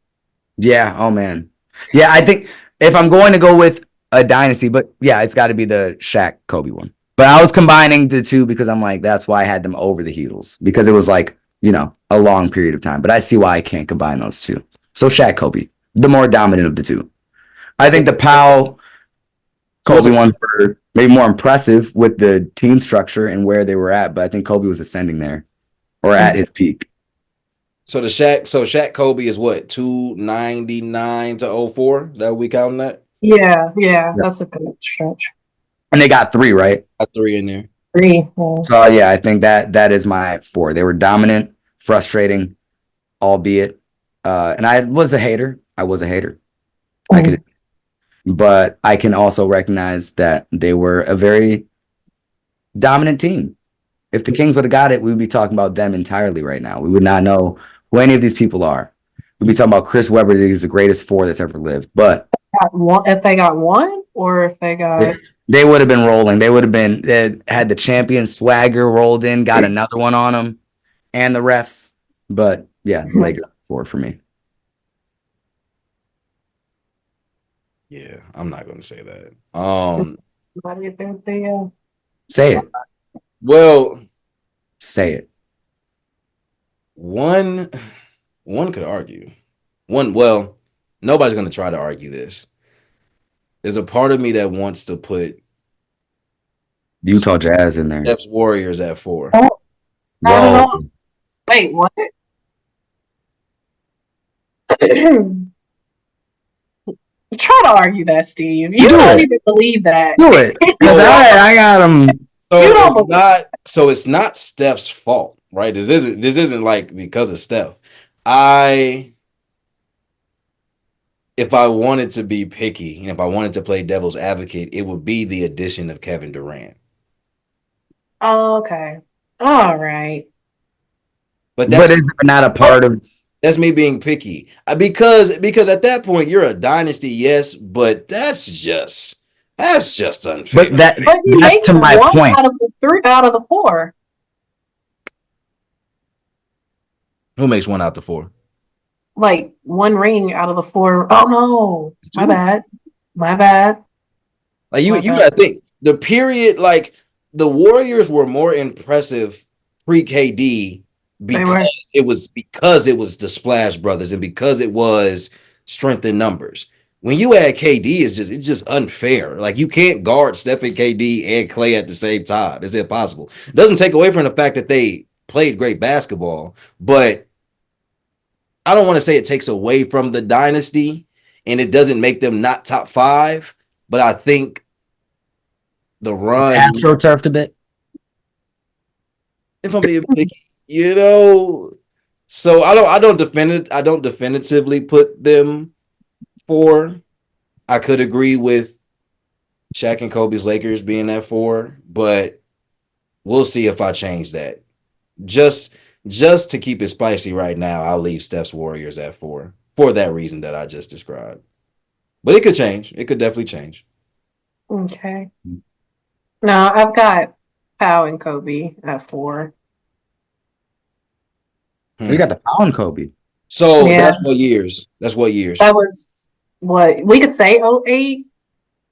Yeah. Oh man. Yeah, I think if I'm going to go with a dynasty, but yeah, it's got to be the Shaq Kobe one. But I was combining the two because I'm like, that's why I had them over the Heatles because it was like a long period of time. But I see why I can't combine those two. So Shaq Kobe, the more dominant of the two. I think the Powell Kobe one for maybe more impressive with the team structure and where they were at. But I think Kobe was ascending there or at his peak. So Shaq Kobe is what 299 to 04? That we counting that? Yeah, that's a good stretch. And they got 3, right? Got 3 in there. 3. Yeah. So yeah, I think that is my 4. They were dominant, frustrating, albeit. And I was a hater. I could, but I can also recognize that they were a very dominant team. If the Kings would have got it, we would be talking about them entirely right now. We would not know who any of these people are. We'd be talking about Chris Webber. He's the greatest 4 that's ever lived. But If they got 1, or if they got, they would have been rolling. They would have been had the champion swagger rolled in, got another one on them, and the refs. But yeah, Lakers 4 for me. Yeah, I'm not going to say that. Say it. Well, say it. One could argue. Well, nobody's going to try to argue this. There's a part of me that wants to put Utah Jazz in there. Steph's Warriors at 4. I don't Whoa. know. Wait, what? Try to argue that, Steve. You don't even believe that. Do it. Because I got him. So it's not Steph's fault, right? This isn't like because of Steph. If I wanted to be picky and if I wanted to play devil's advocate, it would be the addition of Kevin Durant. Oh, okay. All right. But is it not a part of That's me being picky. Because at that point you're a dynasty, yes, but that's just unfair. But that But he that's makes to my one point. out of the three out of the four. Who makes one out the four? Like one ring out of the four. Oh no. It's My two. bad. My bad. Like you My you bad. gotta think the period, like the Warriors were more impressive pre KD They were. because it was the Splash Brothers and because it was strength in numbers. When you add KD, it's just unfair. Like you can't guard Stephen KD and Clay at the same time. It's impossible. It doesn't take away from the fact that they played great basketball, but I don't want to say it takes away from the dynasty and it doesn't make them not top five. But I think the run, AstroTurfed a bit. if I'm being picky, you know. So I don't definitively put them four. I could agree with Shaq and Kobe's Lakers being at four, but we'll see if I change that. Just just to keep it spicy right now, I'll leave Steph's Warriors at four for that reason that I just described. But it could change. It could definitely change. Okay. No, I've got Powell and Kobe at four. We Hmm. got the Pound Kobe. So Yeah. that's what years? That's what years? That was what we could say 08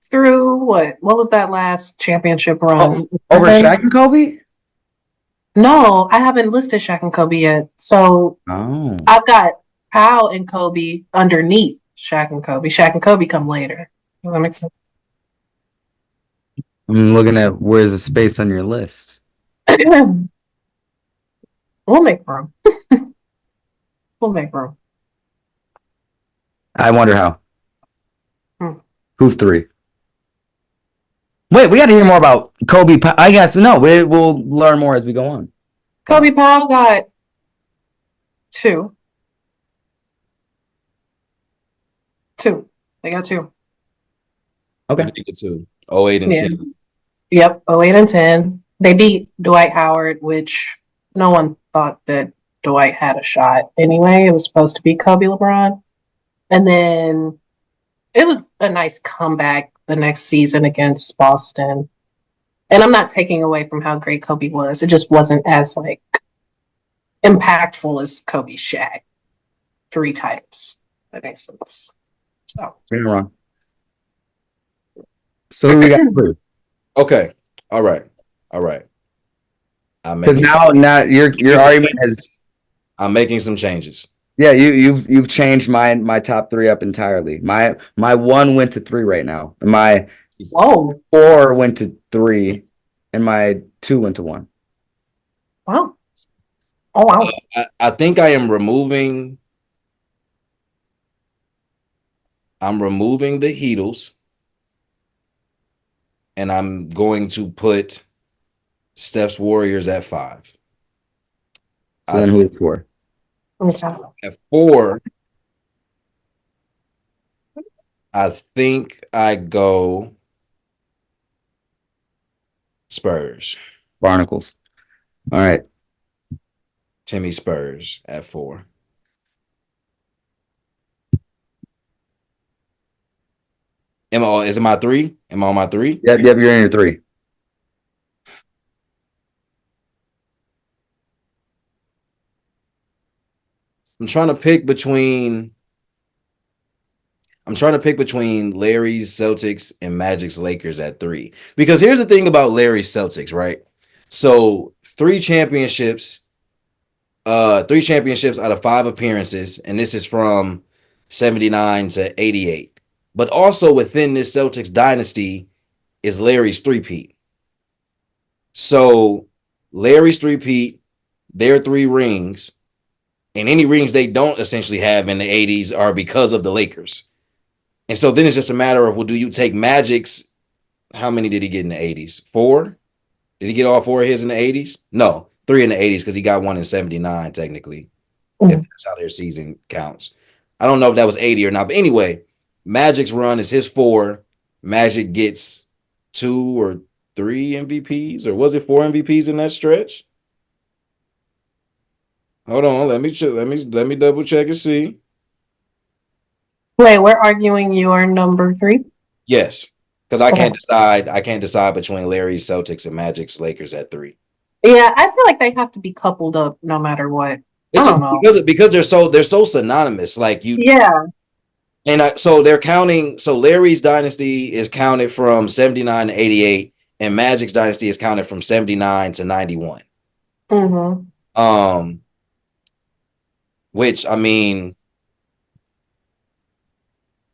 through what was that last championship run? Over Seven? Shaq and Kobe? No, I haven't listed Shaq and Kobe yet. So Oh. I've got Powell and Kobe underneath Shaq and Kobe. Shaq and Kobe come later. Does that make sense? I'm looking at where's the space on your list. We'll make room. We'll make room. I wonder how. Hmm. Who's three? Wait, we got to hear more about Kobe. I guess no. We'll learn more as we go on. Kobe Powell got two. Two. They got two. Okay. What did you get to? 08 and Yeah. 10. Yep. 08 and 10. They beat Dwight Howard, which no one thought that Dwight had a shot anyway. It was supposed to be Kobe LeBron. And then it was a nice comeback the next season against Boston. And I'm not taking away from how great Kobe was. It just wasn't as like impactful as Kobe Shaq. 3 titles. That makes sense. So You're not wrong. So who we got three? Okay. All right. All right. I'm Because making now your argument has I'm making some changes. yeah you've changed my top three up entirely. My one went to three right now. My whoa. 4 went to 3, and my 2 went to 1. Wow. Oh wow. I think I'm removing the Heatles and I'm going to put Steph's Warriors at 5. So then who's 4? Okay. At 4, I think I go Spurs. Barnacles. All right. Timmy Spurs at 4. Is it my 3? Am I on my 3? Yep, you're in your 3. I'm trying to pick between Larry's Celtics and Magic's Lakers at 3. Because here's the thing about Larry's Celtics, right? So 3 championships out of 5 appearances, and this is from 79 to 88. But also within this Celtics dynasty is Larry's three-peat. So Larry's three-peat, their 3 rings, and any rings they don't essentially have in the 80s are because of the Lakers. And so then it's just a matter of, well, do you take Magic's? How many did he get in the 80s? 4? Did he get all 4 of his in the 80s? No, 3 in the 80s because he got one in 79, technically. If that's how their season counts. I don't know if that was 80 or not. But anyway, Magic's run is his 4. Magic gets 2 or 3 MVPs, or was it 4 MVPs in that stretch? Hold on. Let me double check and see. Wait, we're arguing your number 3? Yes, because I Okay. can't decide. I can't decide between Larry's Celtics and Magic's Lakers at 3. Yeah, I feel like they have to be coupled up no matter what. I It don't just know. because they're so synonymous. Like you Yeah. and so they're counting. So Larry's dynasty is counted from 79 to 88, and Magic's dynasty is counted from 79 to 91. Mm-hmm. Um, which I mean,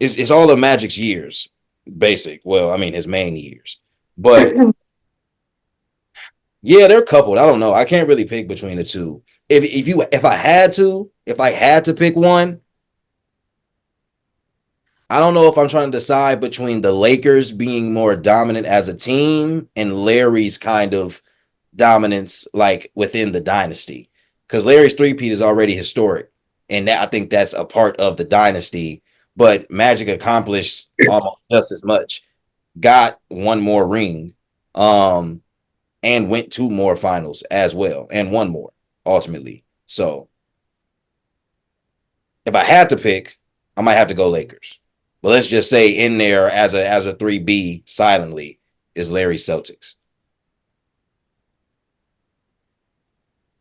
it's all of Magic's years, basic. Well, I mean his main years, but yeah, they're coupled. I don't know. I can't really pick between the two. If I had to pick one, I don't know if I'm trying to decide between the Lakers being more dominant as a team and Larry's kind of dominance like within the dynasty. Because Larry's three-peat is already historic. And I think that's a part of the dynasty. But Magic accomplished almost just as much. Got one more ring. And went 2 more finals as well. And one more, ultimately. So if I had to pick, I might have to go Lakers. But let's just say in there as a 3B silently is Larry Celtics.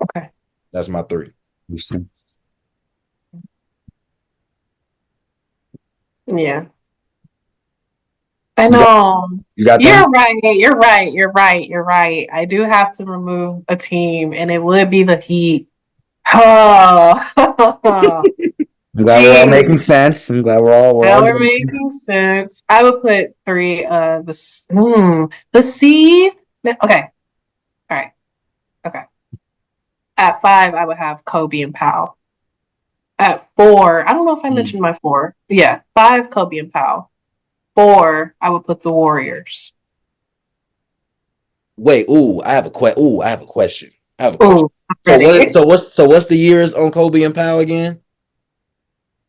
Okay. That's my 3. Interesting. Yeah. I You got, know. you got You're them? right. You're right. You're right. You're right. I do have to remove a team, and it would be the Heat. Oh, I'm glad we're all making jeez. sense. I'm glad we're Now all we're agreeing. making sense. I would put 3. The C. Okay. All right. Okay. At 5, I would have Kobe and Powell. At 4, I don't know if I mentioned my 4. Yeah, 5, Kobe and Powell. 4, I would put the Warriors. Wait, I have a I have a question. I have a question. Ooh, I'm So ready. what's the years on Kobe and Powell again?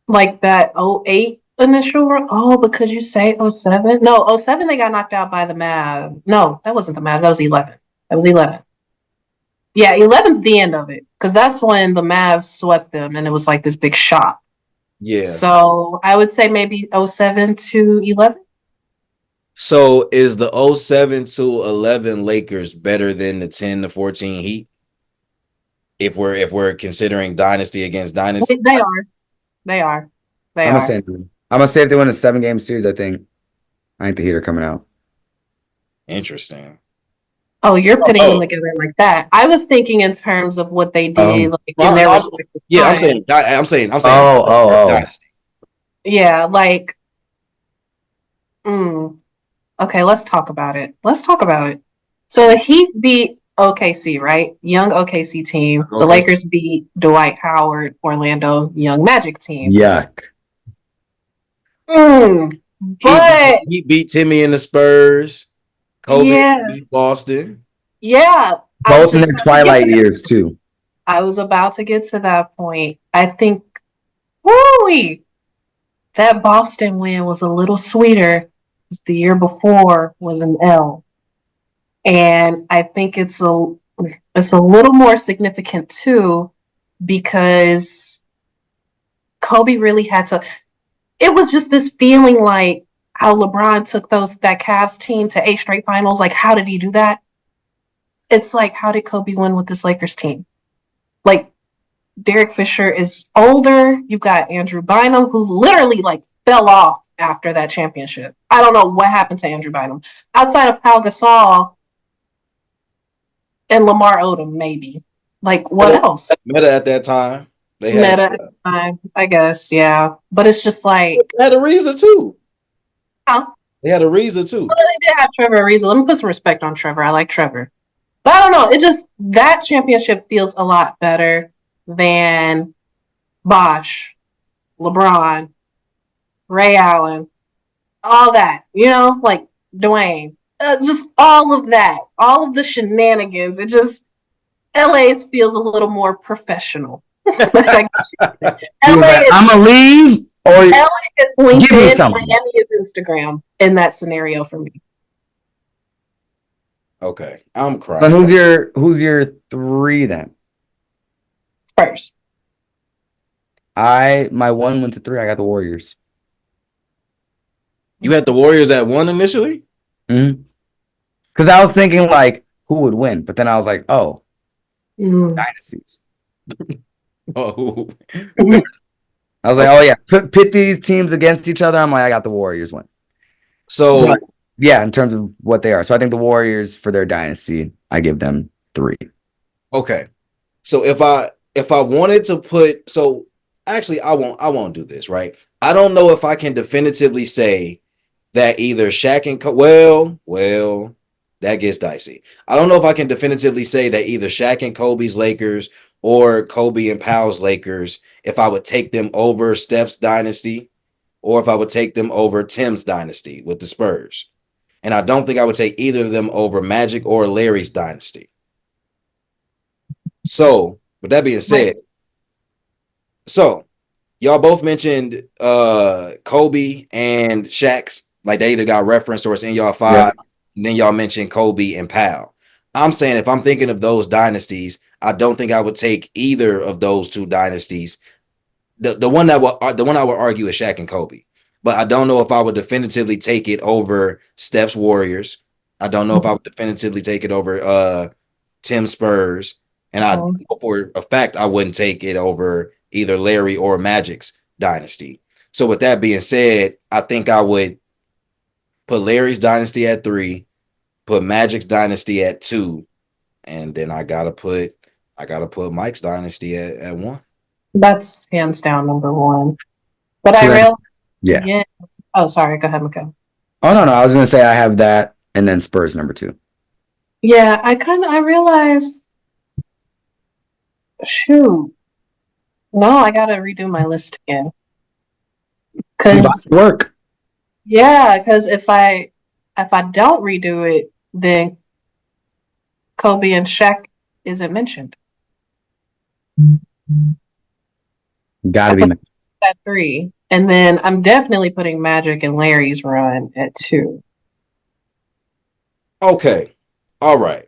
Like that '08 initial run. Oh, because you say '07. No, '07 they got knocked out by the Mavs. No, that wasn't the Mavs. That was 11. That was 11. Yeah, 11's the end of it because that's when the Mavs swept them and it was like this big shock. Yeah. So I would say maybe '07 to 11. So is the '07 to 11 Lakers better than the 10 to 14 Heat? If we're considering dynasty against dynasty. They are. They are. They I'm gonna are. say I'm gonna say if they win a 7-game series, I think the Heat are coming out. Interesting. Oh, you're putting them Oh, together like that. I was thinking in terms of what they did Oh. like in their respective Yeah, time. I'm saying Oh, oh, first oh. dynasty. Yeah, like mm, okay, let's talk about it. Let's talk about it. So the Heat beat OKC, right? Young OKC team. The Okay. Lakers beat Dwight Howard, Orlando Young Magic team. Yuck. Mm, He but he beat Timmy and the Spurs. Kobe yeah, beat Boston. yeah. I was Both in just their about to get to twilight that. years too. I was about to get to that point. I think, woo, that Boston win was a little sweeter because the year before was an L, and I think it's a little more significant too because Kobe really had to. It was just this feeling like how LeBron took that Cavs team to 8 straight finals. Like, how did he do that? It's like, how did Kobe win with this Lakers team? Like, Derek Fisher is older. You've got Andrew Bynum, who literally like fell off after that championship. I don't know what happened to Andrew Bynum. Outside of Pau Gasol and Lamar Odom, maybe. Like, what else? Meta at that time. They had Meta at the time, I guess, yeah. But it's just like, they had a reason too. huh? They had a reason too. Well, they did have Trevor Ariza. Let me put some respect on Trevor. I like Trevor. But I don't know. It just, that championship feels a lot better than Bosh, LeBron, Ray Allen, all that, like Dwayne, just all of that, all of the shenanigans. It just, LA's feels a little more professional. LA He was like, is I'm gonna leave or LA is give me LinkedIn, something. Miami is Instagram in that scenario for me. Okay. I'm Then crying. who's your 3 then? Spurs. My 1 went to 3. I got the Warriors. You had the Warriors at 1 initially? Because I was thinking like who would win, but then I was like, oh, dynasties. Oh. I was like, oh yeah, pit these teams against each other. I'm like, I got the Warriors win. So But, yeah, in terms of what they are. So I think the Warriors for their dynasty, I give them 3. okay. So if I wanted to put so actually I won't do this, right? I don't know if I can definitively say that either Shaq and well, that gets dicey. I don't know if I can definitively say that either Shaq and Kobe's Lakers or Kobe and Powell's Lakers, if I would take them over Steph's dynasty or if I would take them over Tim's dynasty with the Spurs. And I don't think I would take either of them over Magic or Larry's dynasty. So, with that being said, so y'all both mentioned Kobe and Shaq's, like they either got referenced or it's in y'all five. Yeah. And then y'all mentioned Kobe and Powell. I'm saying if I'm thinking of those dynasties, I don't think I would take either of those two dynasties. The one I would argue is Shaq and Kobe, but I don't know if I would definitively take it over Steph's Warriors. I don't know if I would definitively take it over Tim Spurs, and I for a fact I wouldn't take it over either Larry or Magic's dynasty. So with that being said, I think I would put Larry's dynasty at 3, put Magic's dynasty at 2, and then I gotta put Mike's dynasty at 1. That's hands down number 1. But So I then, realized, yeah. yeah. Oh, sorry. Go ahead, Miguel. Oh no, I was gonna say I have that and then Spurs number 2. Yeah, I realized, shoot, no, I gotta redo my list again. See, Cause work. yeah, because if I don't redo it, then Kobe and Shaq isn't mentioned. Gotta I be. put at 3, and then I'm definitely putting Magic and Larry's run at 2. Okay, all right.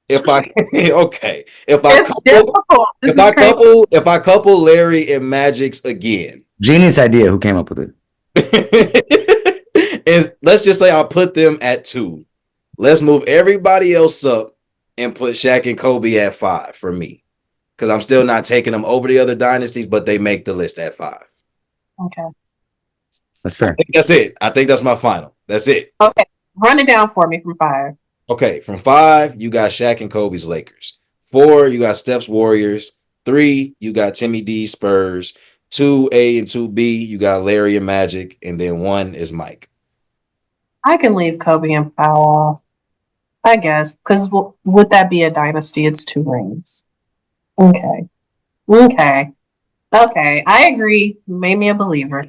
If I okay, It's difficult. This is crazy. if I couple Larry and Magic's again, Genius idea. Who came up with it? And let's just say I put them at 2. Let's move everybody else up and put Shaq and Kobe at 5 for me, because I'm still not taking them over the other dynasties, but they make the list at 5. Okay. That's fair. That's it. I think that's my final. That's it. Okay. Run it down for me from 5. Okay, from 5, you got Shaq and Kobe's Lakers. 4, you got Steph's Warriors. 3, you got Timmy D Spurs. 2A and 2B, you got Larry and Magic, and then 1 is Mike. I can leave Kobe and Powell off, I guess, because would that be a dynasty? It's 2 rings. Okay. Okay. Okay. I agree. You made me a believer.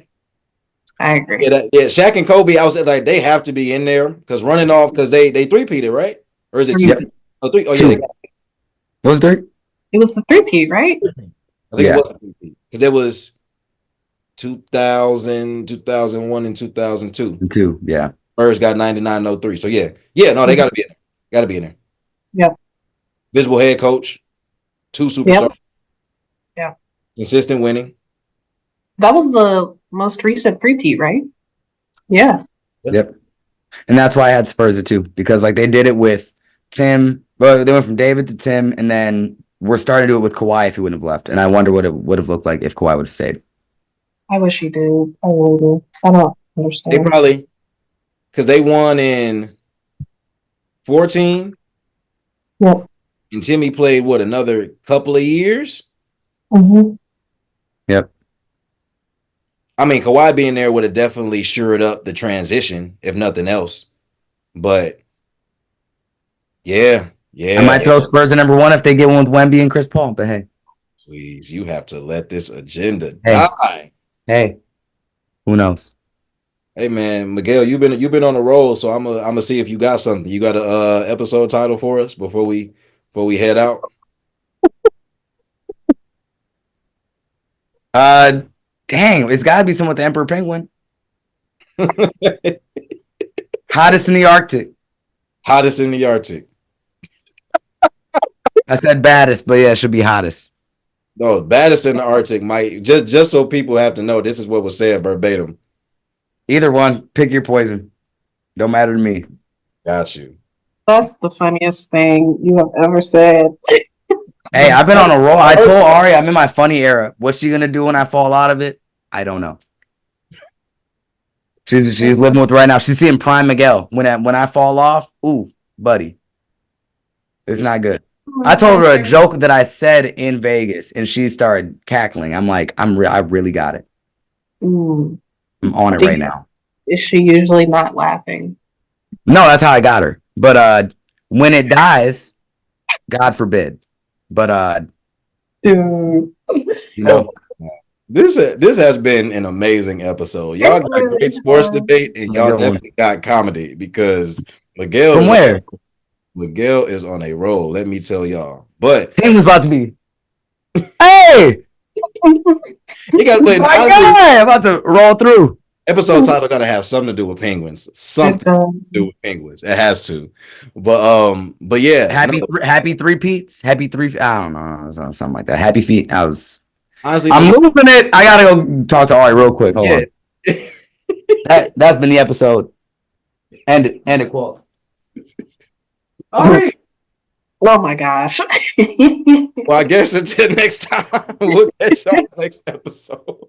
I agree. Yeah, Shaq and Kobe, I was like, they have to be in there because running off because they three-peated, right? Or is it 2? Yep. Oh, 3. Oh, yeah, 2. they got What was 3? It was the 3-peat, right? I think it was a three-peat because there was 2000, 2001, and 2002. 2. Yeah. Spurs got 99.03. So yeah, no, they got to be in there. Got to be in there. Yep. Visible head coach, 2 superstars. Yeah. Consistent winning. That was the most recent 3-peat, right? Yeah. Yep. And that's why I had Spurs at 2, because like they did it with Tim. Well, they went from David to Tim, and then we're starting to do it with Kawhi if he wouldn't have left. And I wonder what it would have looked like if Kawhi would have stayed. I wish he did. I really do. I don't understand. They probably, because they won in 14. Yep. And Timmy played another couple of years. Mm-hmm. Yep. I mean, Kawhi being there would have definitely shored up the transition, if nothing else. But yeah. I might throw Spurs at number 1 if they get one with Wemby and Chris Paul. But hey, please, you have to let this agenda die. Hey, who knows? Hey man, Miguel, you've been on the roll, so I'm gonna see if you got something. You got a episode title for us before we head out? Dang, it's got to be someone with the Emperor Penguin. Hottest in the Arctic. Hottest in the Arctic. I said baddest, but yeah, it should be hottest. No, baddest in the Arctic might just so people have to know this is what was said verbatim. Either one, pick your poison. Don't matter to me. Got you. That's the funniest thing you have ever said. Hey, I've been on a roll. I told Ari I'm in my funny era. What's she gonna do when I fall out of it? I don't know. She's living with right now. She's seeing Prime Miguel. When I fall off, ooh, buddy, it's not good. I told her a joke that I said in Vegas, and she started cackling. I'm like, I really got it. Mm. I'm on it right now. Is she usually not laughing? No, that's how I got her. But when it dies, God forbid. But Dude. you know, This has been an amazing episode. Y'all got really great sports has. debate, and y'all definitely got comedy because Miguel from is where? Miguel is on a roll. Let me tell y'all. But Team was about to be. Hey, you got to play. my God, I'm about to roll through. Episode title got to have something to do with penguins. Something to do with penguins. It has to. But yeah, Happy three peats. Happy three. I don't know, something like that. Happy feet. honestly, I'm moving it. I gotta go talk to Ari real quick. Hold on. That's been the episode. End it, Qualls. Ari. Oh my gosh. well, I guess until next time, we'll catch y'all next episode.